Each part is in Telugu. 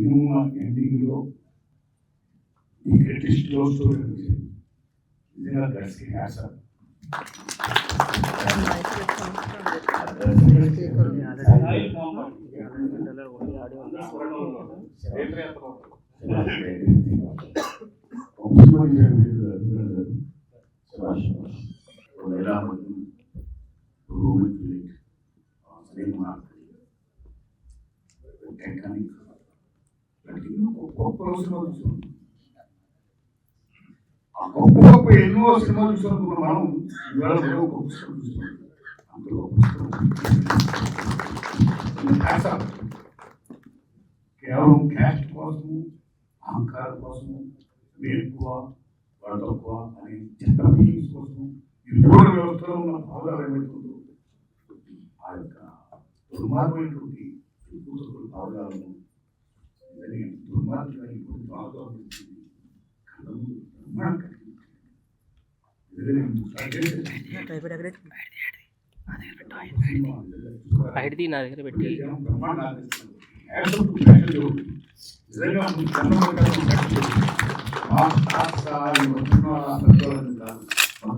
సినిమా ఎండింగ్లో ఈ గ్రేటెస్ట్ లవ్ స్టోరీ నిజంగా గట్స్కి హ్యాట్సాప్. గొప్ప ఎన్నో సినిమాలు చూసినప్పుడు మనం ఇవాళ గొప్ప పుస్తకం చూస్తున్నాం. అందులో కేవలం క్యాస్ట్ కోసము, అహంకారం కోసము, ఎక్కువ వాళ్ళ తక్కువ అనే చిత్త ఫీలింగ్స్ కోసము ఈ మూడు వ్యవస్థలో ఉన్న భావాలు ఏమైతుందో ఆ యొక్క దుర్మార్గమైనటువంటి భావాలను దుర్మార్గంగా ఇప్పుడు భావాలు బయటది నా దగ్గర పెట్టి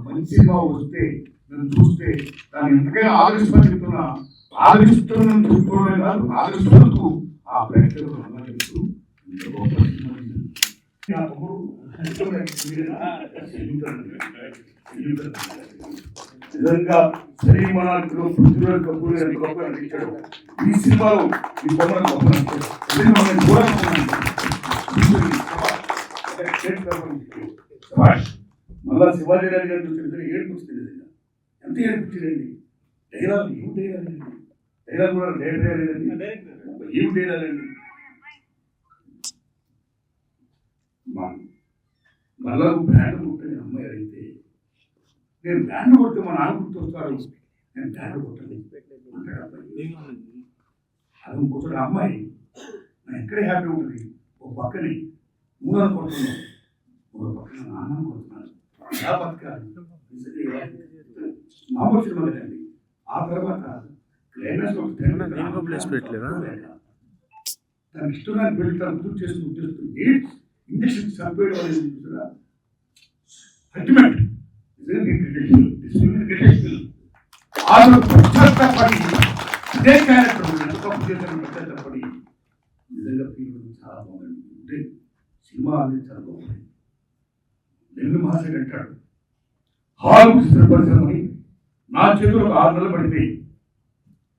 మంచి సినిమా వస్తే నేను చూస్తే దాన్ని ఎంతకైనా ఆదరిస్తాను చెప్తున్నా. ఆదరిస్తున్నాను చెప్పుకోవడం కాదు, ఆదరిస్తూ ఆ ప్రేక్షకులు అన్నట్టు నిజంగా సినిమాలో పృథ్వీరాజ్ కపూర్ ఎంత గొప్ప నటించాడు. ఈ సినిమాలో ఈ బొమ్మను గొప్ప మళ్ళా శివాజీ గారి గారు చూస్తే ఏడుపుచ్చింది. ఎంత ఏడుపుచ్చిందండి. డైలాగ్ ఏం డైలాగ్ అండి, డైలాగ్ కూడా ఏం డైలాగ్ అండి. మళ్ళా బ్యాండ్ కొట్టని అమ్మాయి అయితే నేను బ్యాండ్ కొడితే మా నాన్న గుర్తొస్తాడు, నేను బ్యాండ్ కొట్టలేదు అంటాడు అబ్బాయి. అది ఇంకొకటి అమ్మాయి నేను ఎక్కడే హ్యాపీ ఉంటుంది. ఒక పక్కని మూలను కొడుతున్నాను, ఒక పక్కన నాన్నను కొడుతున్నాను. ఎలా బతకాలి మామూలు సినిమా లేదండి. ఆ తర్వాత తన ఇష్టమైన పెళ్లి తను గుర్తు చేసుకుని ఎయిడ్స్ ఇంజక్షన్ చంపేయడం అనేది అల్టిమేట్ పశ్చాత్తపడి అదే క్యారెక్టర్ పశ్చాత్తపడి నిజంగా చాలా బాగుంది. సినిమా అనేది చాలా బాగుంది. నెల్లు మహాశయుడు అంటాడు, హాల్ చిత్ర పరిశ్రమని నా చేతులకు 6 నెలలు పడిపోయి